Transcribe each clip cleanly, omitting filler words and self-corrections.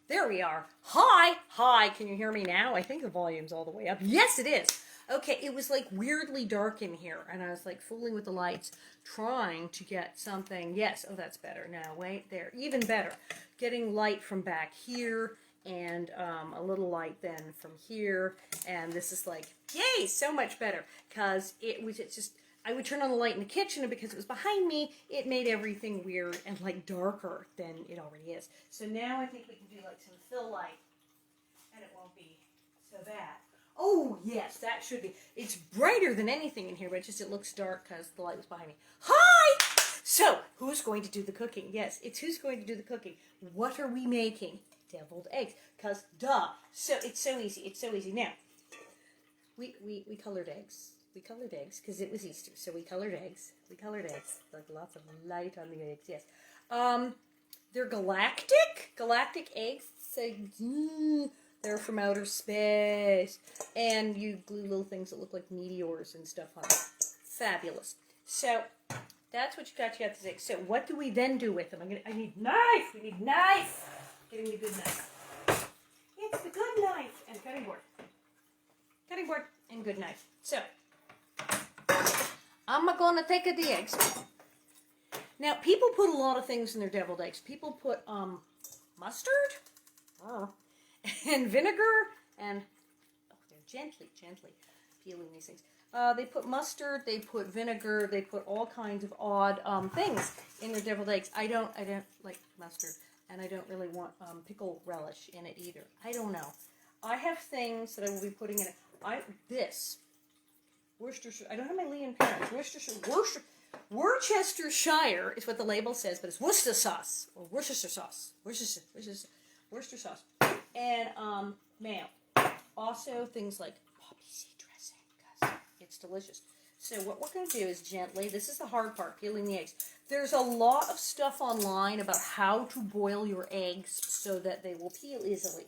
There we are. Hi. Hi. Can you hear me now? I think the volume's all the way up. Yes, it is. Okay, it was like weirdly dark in here, and I was like fooling with the lights, trying to get something. Yes, oh, that's better. Now, wait, there. Even better. Getting light from back here, and a little light then from here, and this is like, yay, so much better, because it's just, I would turn on the light in the kitchen, and because it was behind me, it made everything weird and like darker than it already is. So now I think we can do like some fill light, and it won't be so bad. Oh yes, that should be. It's brighter than anything in here, but it looks dark because the light was behind me. Hi! So, who's going to do the cooking? Yes, it's who's going to do the cooking. What are we making? Deviled eggs. Because, duh. So, it's so easy. It's so easy. Now, we colored eggs. We colored eggs because it was Easter. So we colored eggs. We colored eggs. Like lots of light on the eggs, yes. They're galactic eggs. So, they're from outer space. And you glue little things that look like meteors and stuff on them. Fabulous. So, that's what you got these eggs. So, what do we then do with them? I need knife. We need knife. Getting the good knife. It's the good knife. And cutting board. Cutting board and good knife. So, I'm going to take the eggs. Now, people put a lot of things in their deviled eggs. People put mustard and vinegar and they're gently peeling these things. They put mustard, they put vinegar, they put all kinds of odd things in their deviled eggs. I don't like mustard, and I don't really want pickle relish in it either. I don't know. I have things that I will be putting in it. Worcestershire. I don't have my Lee and parents. Worcestershire is what the label says, but it's Worcester sauce or Worcester sauce. Worcester sauce. And mayo. Also things like poppy seed dressing because it's delicious. So what we're going to do is gently. This is the hard part, peeling the eggs. There's a lot of stuff online about how to boil your eggs so that they will peel easily.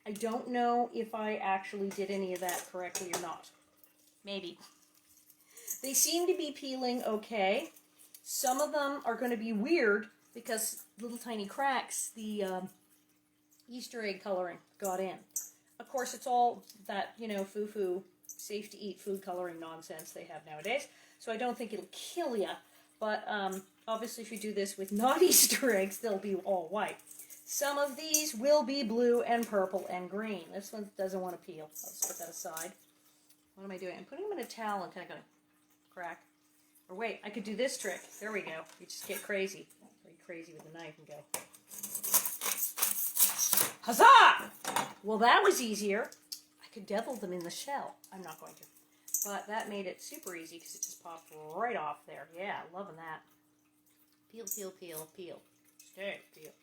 I don't know if I actually did any of that correctly or not. Maybe. They seem to be peeling okay. Some of them are going to be weird because little tiny cracks, the Easter egg coloring got in. Of course, it's all that, foo-foo, safe-to-eat food coloring nonsense they have nowadays. So I don't think it'll kill you. But obviously, if you do this with not Easter eggs, they'll be all white. Some of these will be blue and purple and green. This one doesn't want to peel. Let's put that aside. What am I doing? I'm putting them in a towel and kind of going crack. Or wait, I could do this trick. There we go. You just get crazy. Very crazy with the knife and go. Huzzah! Well, that was easier. I could devil them in the shell. I'm not going to. But that made it super easy because it just popped right off there. Yeah, loving that. Peel, peel, peel, peel. Stay, peel.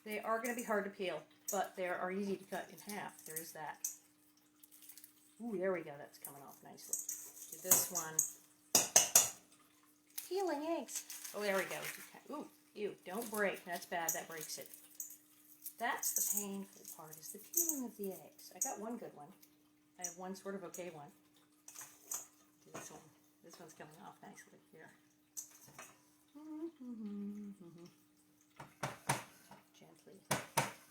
They are going to be hard to peel, but they are easy to cut in half. There is that. Ooh, there we go. That's coming off nicely. Do this one. Peeling eggs. Oh, there we go. Ooh, ew, don't break. That's bad. That breaks it. That's the painful part, is the peeling of the eggs. I got one good one. I have one sort of okay one. Do this one. This one's coming off nicely here. Gently.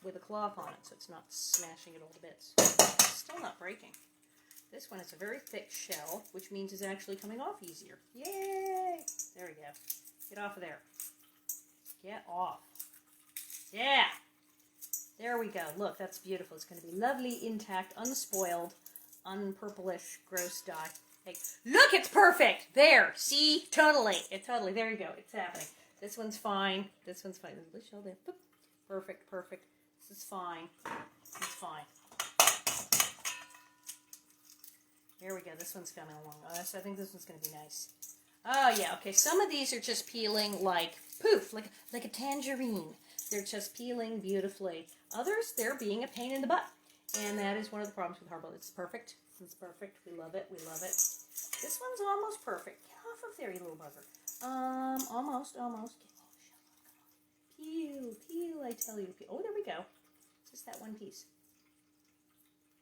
With a cloth on it, so it's not smashing it all to bits. It's still not breaking. This one is a very thick shell, which means it's actually coming off easier. Yay! There we go. Get off of there. Get off. Yeah! There we go. Look, that's beautiful. It's going to be lovely, intact, unspoiled, unpurplish, gross dye. Hey, look, it's perfect! There! See? Totally. Totally. There you go. It's happening. This one's fine. This one's fine. There's a little shell there. Boop. Perfect. Perfect. This is fine. It's fine. There we go. This one's coming along. I think this one's going to be nice. Oh, yeah. Okay, some of these are just peeling like poof, like a tangerine. They're just peeling beautifully. Others, they're being a pain in the butt. And that is one of the problems with hard-boiled. It's perfect. It's perfect. We love it. We love it. This one's almost perfect. Get off of there, you little bugger. Almost. Get, oh, shut up. Peel, I tell you. Peel. Oh, there we go. Just that one piece.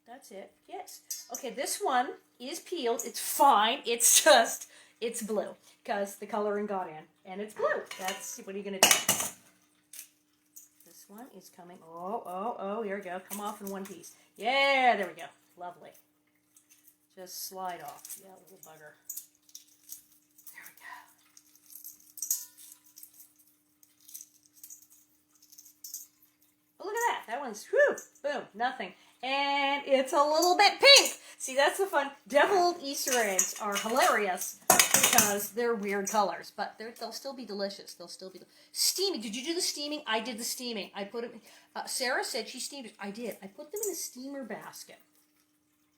That's it. Yes. Okay, this one is peeled. It's fine. It's just, it's blue because the coloring got in. And it's blue. That's, what are you going to do? This This one is coming. Oh, here we go. Come off in one piece. Yeah, there we go. Lovely. Just slide off. Yeah, little bugger. There we go. Oh, look at that. That one's, whew, boom, nothing. And it's a little bit pink. See, that's the fun. Deviled Easter eggs are hilarious because they're weird colors, but they'll still be delicious. They'll still be steaming. Did you do the steaming? I did the steaming. I put it. Sarah said she steamed it. I did. I put them in a steamer basket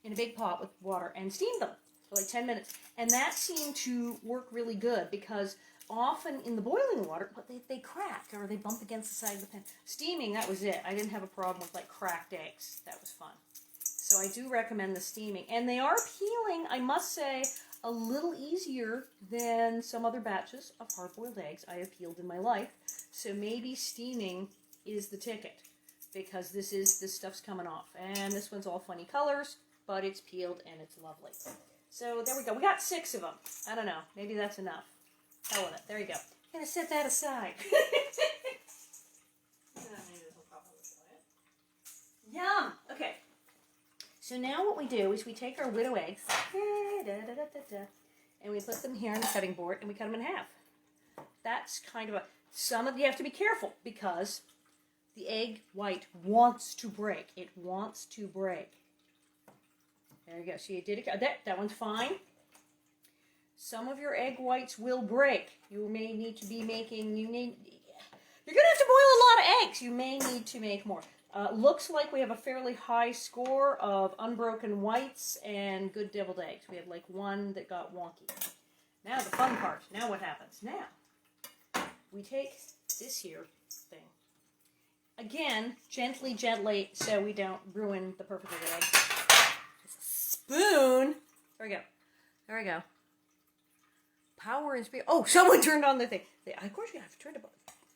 in a big pot with water and steamed them for like 10 minutes, and that seemed to work really good because often in the boiling water, they crack or they bump against the side of the pan. Steaming, that was it. I didn't have a problem with like cracked eggs. That was fun. So I do recommend the steaming. And they are peeling, I must say, a little easier than some other batches of hard-boiled eggs I have peeled in my life. So maybe steaming is the ticket because this stuff's coming off. And this one's all funny colors, but it's peeled and it's lovely. So there we go. We got 6 of them. I don't know. Maybe that's enough. Hell with it. There you go. I'm going to set that aside. Yum! Okay. So now what we do is we take our widow eggs and we put them here on the cutting board and we cut them in half. That's kind of a... you have to be careful because the egg white wants to break. It wants to break. There you go. So you did it. That one's fine. Some of your egg whites will break. You may need to be making... You're going to have to boil a lot of eggs. You may need to make more. Looks like we have a fairly high score of unbroken whites and good deviled eggs. We had like one that got wonky. Now the fun part. Now what happens? Now we take this here thing. Again, gently, so we don't ruin the perfectly good eggs. It's a spoon. There we go. There we go. Power and speed. Oh, someone turned on the thing. Of course you have to turn it on.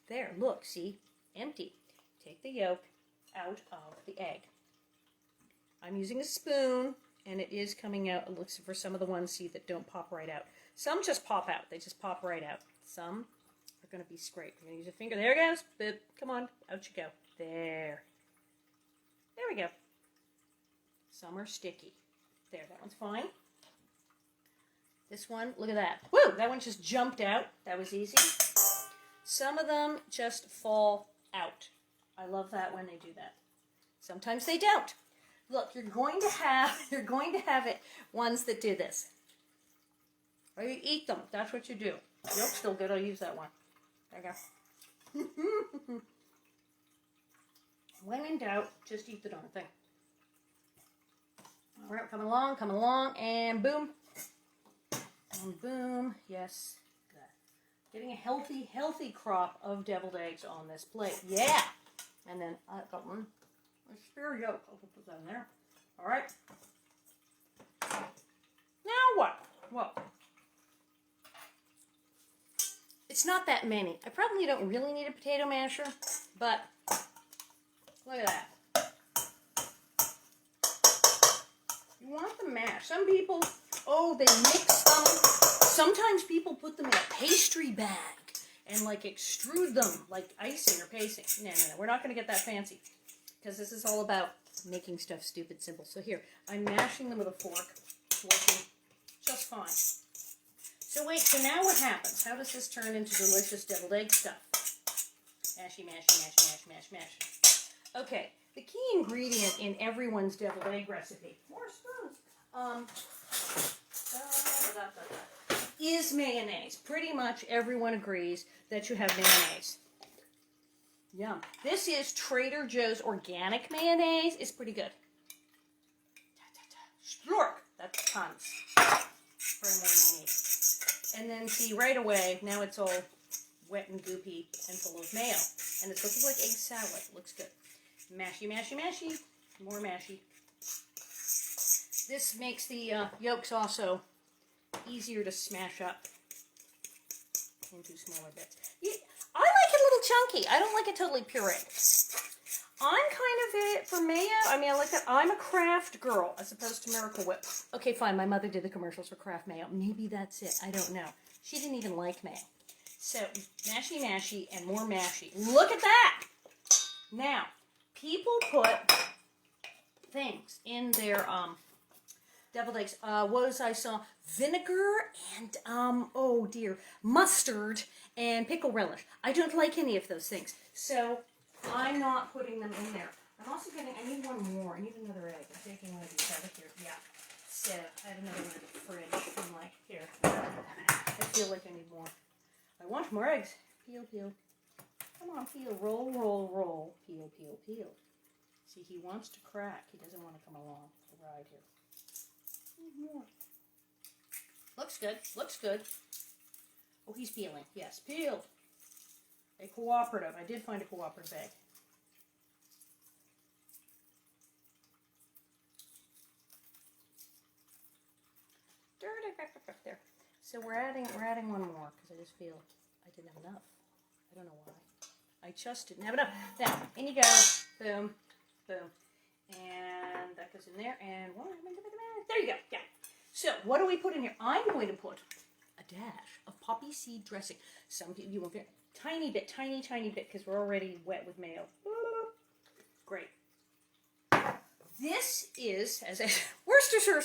There, look, see? Empty. Take the yolk out of the egg. I'm using a spoon, and it is coming out. It looks for some of the ones, see, that don't pop right out. Some just pop out. They just pop right out. Some are going to be scraped. I'm going to use a finger. There it goes. Boop. Come on. Out you go. There. There we go. Some are sticky. There, that one's fine. This one, look at that. Woo! That one just jumped out. That was easy. Some of them just fall out. I love that when they do that. Sometimes they don't. Look, you're going to have it ones that do this. Or you eat them. That's what you do. Yolk's still good. I'll use that one. There you go. When in doubt, just eat the darn thing. All right, coming along, and boom. And boom. Yes. Getting a healthy crop of deviled eggs on this plate. Yeah. And then I've got one. A spare yolk. I'll put that in there. All right. Now what? Well, it's not that many. I probably don't really need a potato masher, but look at that. You want the mash. Some people, they mix them. Sometimes people put them in a pastry bag and like extrude them like icing or pasting. No. We're not going to get that fancy because this is all about making stuff stupid simple. So here, I'm mashing them with a fork. Working just fine. So wait, so now what happens? How does this turn into delicious deviled egg stuff? Mashy, mashy, mashy, mash, mash, mash. Okay, the key ingredient in everyone's deviled egg recipe, more spoons, is mayonnaise. Pretty much everyone agrees that you have mayonnaise. Yum. This is Trader Joe's organic mayonnaise. It's pretty good. Splork. That's tons. For more mayonnaise. And then see right away, now it's all wet and goopy and full of mayo. And it's looking like egg salad. Looks good. Mashy, mashy, mashy. More mashy. This makes the yolks also easier to smash up into smaller bits. I like it a little chunky. I don't like it totally pureed. I'm kind of for mayo. I mean, I like that. I'm a Kraft girl as opposed to Miracle Whip. Okay, fine. My mother did the commercials for Kraft mayo. Maybe that's it. I don't know. She didn't even like mayo. So, mashy, mashy, and more mashy. Look at that. Now, people put things in their deviled eggs. I saw vinegar and oh dear, mustard and pickle relish. I don't like any of those things, so I'm not putting them in there. I'm also getting. I need one more. I need another egg. I'm taking one of these out of here. Yeah. So I have another one in the fridge. I'm like, here. I feel like I need more. I want more eggs. Peel, peel. Come on, peel. Roll, roll, roll. Peel, peel, peel. See, he wants to crack. He doesn't want to come along for the ride here. More. Looks good. Looks good. Oh, he's peeling. Yes, peeled. A cooperative. I did find a cooperative egg. There. So we're adding one more because I just feel I didn't have enough. I don't know why. I just didn't have enough. Now, in you go. Boom, boom. And that goes in there. And one. There you go. Yeah. So what do we put in here? I'm going to put a dash of poppy seed dressing. Some people, you want a tiny bit, tiny bit, because we're already wet with mayo. Great. This is, as a Worcestershire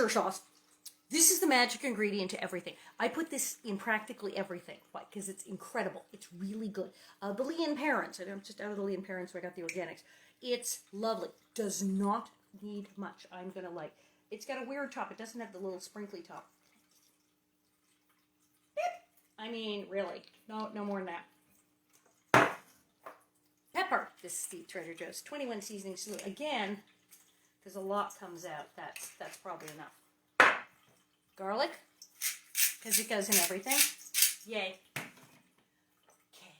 sauce. This is the magic ingredient to everything. I put this in practically everything. Why? Because it's incredible. It's really good. The Lee and Parents. I'm just out of the Lee and Parents, so I got the organics. It's lovely. Does not need much. I'm going to like. It's got a weird top. It doesn't have the little sprinkly top. Beep. I mean, really. No more than that. Pepper. This is the Trader Joe's 21 seasoning salute. Again, because a lot comes out. That's probably enough. Garlic, because it goes in everything. Yay. Okay.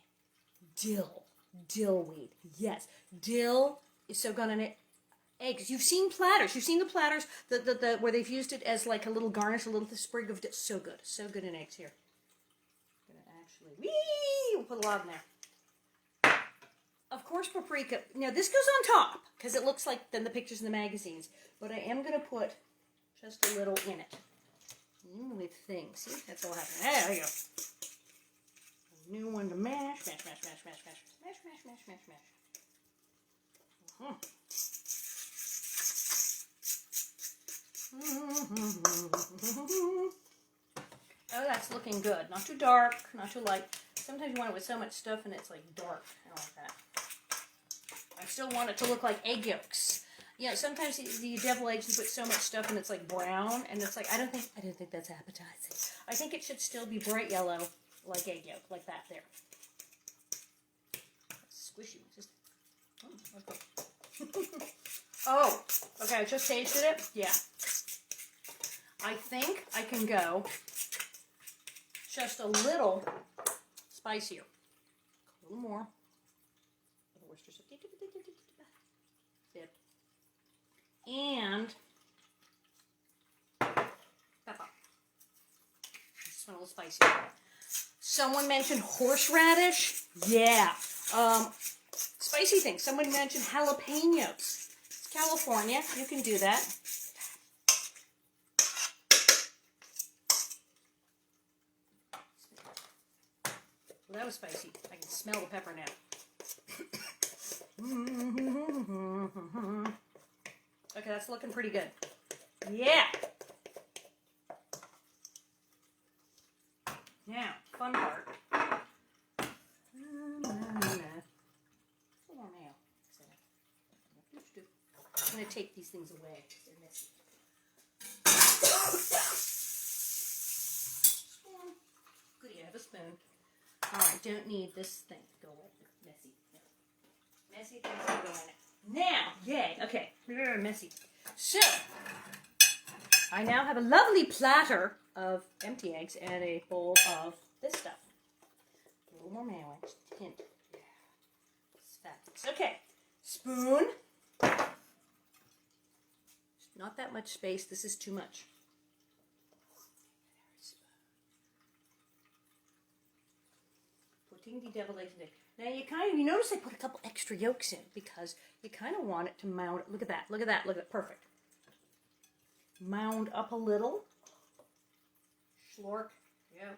Dill weed. Yes. Dill is so good on it. Eggs. You've seen platters. You've seen the platters the where they've used it as like a little garnish, a little sprig of dill. So good. So good in eggs here. I'm going to actually, we'll put a lot in there. Of course, paprika. Now, this goes on top because it looks like then the pictures in the magazines. But I am going to put just a little in it. With things. See? That's all happening. There you go. A new one to mash. Mash. Oh, that's looking good. Not too dark, not too light. Sometimes you want it with so much stuff and it's like dark. I don't like that. I still want it to look like egg yolks. You know, sometimes the devil eggs, you put so much stuff and it's like brown, and it's like, I don't think that's appetizing. I think it should still be bright yellow, like egg yolk, like that there. That's squishy. Just, oh, okay, I just tasted it. Yeah. I think I can go just a little spicier. A little more. And pepper. This one a little spicy. Someone mentioned horseradish. Yeah. Spicy things. Someone mentioned jalapenos. It's California. You can do that. Well, that was spicy. I can smell the pepper now. Okay, that's looking pretty good. Yeah. Now, fun part. A little more mayo. I'm going to take these things away because they're messy. Spoon. Good, you have a spoon. All right, don't need this thing to go away. Messy. Messy things to go in it. Now, yay, okay, very messy. So, I now have a lovely platter of empty eggs and a bowl of this stuff. A little more mayo, just a hint. It's fabulous. Okay, spoon. Not that much space, this is too much. Putting the deviled eggs in. Now you notice I put a couple extra yolks in because you kind of want it to mound. Look at that. Look at that. Look at that. Perfect. Mound up a little. Schlork. Yeah.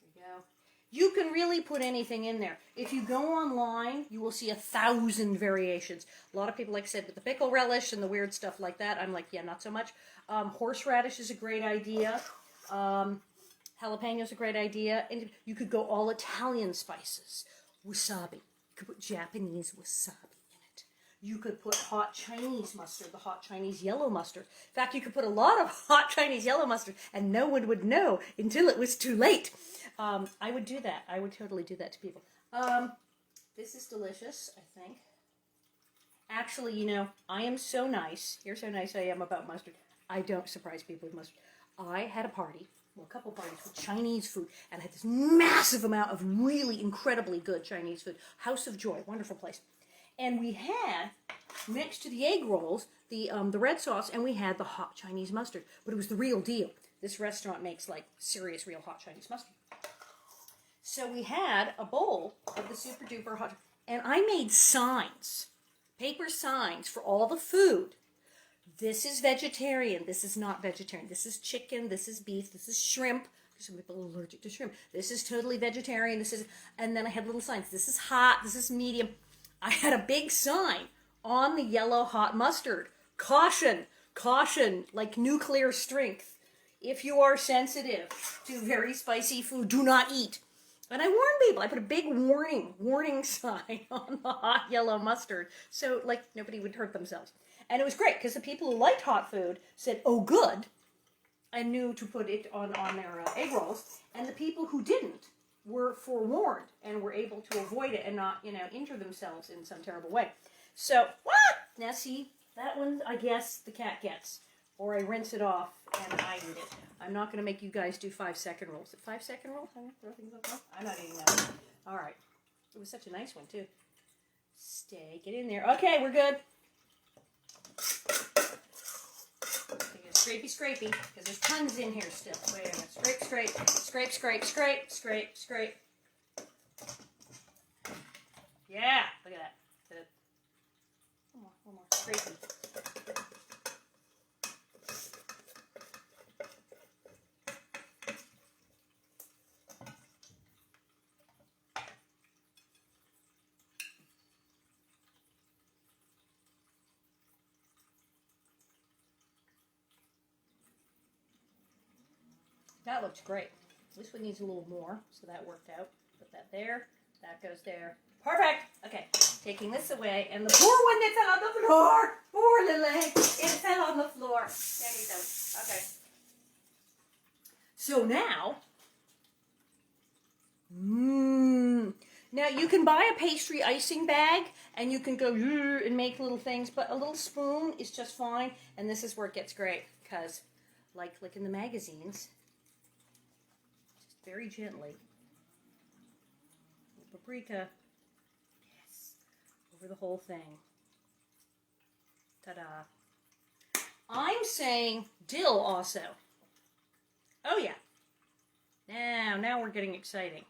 There you go. You can really put anything in there. If you go online, you will see 1,000 variations. A lot of people, like I said, with the pickle relish and the weird stuff like that, I'm like, yeah, not so much. Horseradish is a great idea. Jalapeno is a great idea. And you could go all Italian spices. Wasabi. You could put Japanese wasabi in it. You could put hot Chinese mustard, the hot Chinese yellow mustard. In fact, you could put a lot of hot Chinese yellow mustard and no one would know until it was too late. I would do that. I would totally do that to people. This is delicious, I think. Actually, you know, I am so nice. Here's how nice I am about mustard. I don't surprise people with mustard. I had a party, well, a couple parties with Chinese food, and I had this massive amount of really incredibly good Chinese food. House of Joy, wonderful place. And we had, next to the egg rolls, the red sauce, and we had the hot Chinese mustard. But it was the real deal. This restaurant makes, like, serious, real hot Chinese mustard. So we had a bowl of the super duper hot, and I made signs, paper signs for all the food. This is vegetarian. This is not vegetarian. This is chicken. This is beef. This is shrimp. Some people are allergic to shrimp. This is totally vegetarian. This is, and then I had little signs. This is hot. This is medium. I had a big sign on the yellow hot mustard. Caution, caution, like nuclear strength. If you are sensitive to very spicy food, do not eat. And I warned people. I put a big warning sign on the hot yellow mustard, so like nobody would hurt themselves. And it was great because the people who liked hot food said, "Oh, good," and knew to put it on their egg rolls. And the people who didn't were forewarned and were able to avoid it and not, you know, injure themselves in some terrible way. So what? Now see, that one I guess the cat gets, or I rinse it off and I eat it. I'm not going to make you guys do 5-second rolls. 5-second rolls? I'm not eating that. All right. It was such a nice one, too. Get in there. Okay, we're good. Scrapey, because there's tons in here still. Wait a minute. Scrape. Yeah, look at that. Good. One more. Scrapey. That looks great. This one needs a little more, so that worked out. Put that there. That goes there. Perfect! Okay, taking this away, and the poor one that fell on the floor! Poor little egg! It fell on the floor. There you go. Okay. So now... Now, you can buy a pastry icing bag, and you can go and make little things, but a little spoon is just fine, and this is where it gets great, because, like in the magazines... very gently. Paprika. Yes. Over the whole thing. Ta-da. I'm saying dill also. Oh yeah. Now we're getting exciting.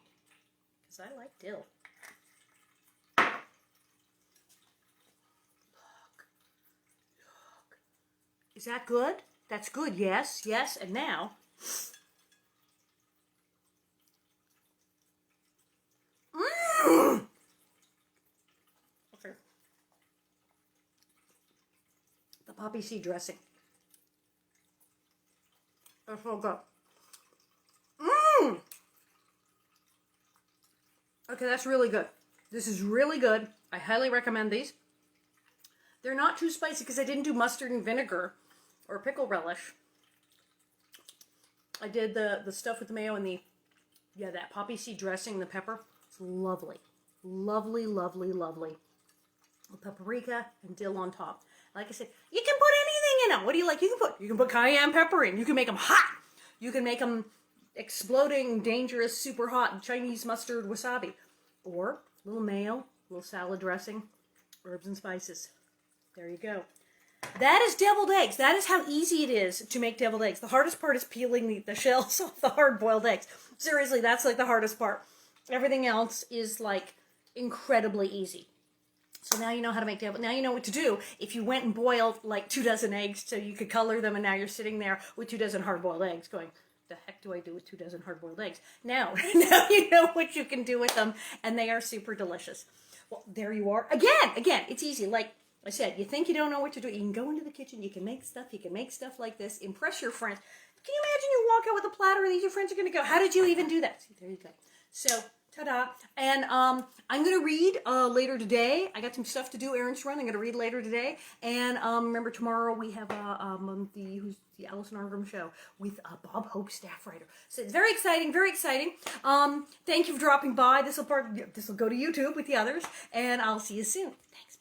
Because I like dill. Look. Is that good? That's good, yes. And now... Okay. The poppy seed dressing. That's so good. Okay, that's really good. This is really good. I highly recommend these. They're not too spicy because I didn't do mustard and vinegar or pickle relish. I did the stuff with the mayo and that poppy seed dressing, the pepper. It's lovely. Lovely. With paprika and dill on top. Like I said, you can put anything in them. What do you like? You can put cayenne pepper in. You can make them hot. You can make them exploding, dangerous, super hot Chinese mustard wasabi. Or a little mayo, a little salad dressing, herbs and spices. There you go. That is deviled eggs. That is how easy it is to make deviled eggs. The hardest part is peeling the shells off the hard-boiled eggs. Seriously, that's like the hardest part. Everything else is like incredibly easy. So now you know how to make deviled. Now you know what to do if you went and boiled like 2 dozen eggs so you could color them, and now you're sitting there with 2 dozen hard-boiled eggs going, the heck do I do with 2 dozen hard-boiled eggs? Now, now you know what you can do with them, and they are super delicious. Well, there you are. Again, it's easy. Like I said, you think you don't know what to do. You can go into the kitchen. You can make stuff like this. Impress your friends. Can you imagine you walk out with a platter and your friends are going to go, how did you even do that? See, there you go. So, ta-da. And I'm going to read later today. I got some stuff to do, errands to run. I'm going to read later today. And remember, tomorrow we have the Alison Arngrim show with Bob Hope, staff writer. So it's very exciting, very exciting. Thank you for dropping by. This will go to YouTube with the others. And I'll see you soon. Thanks.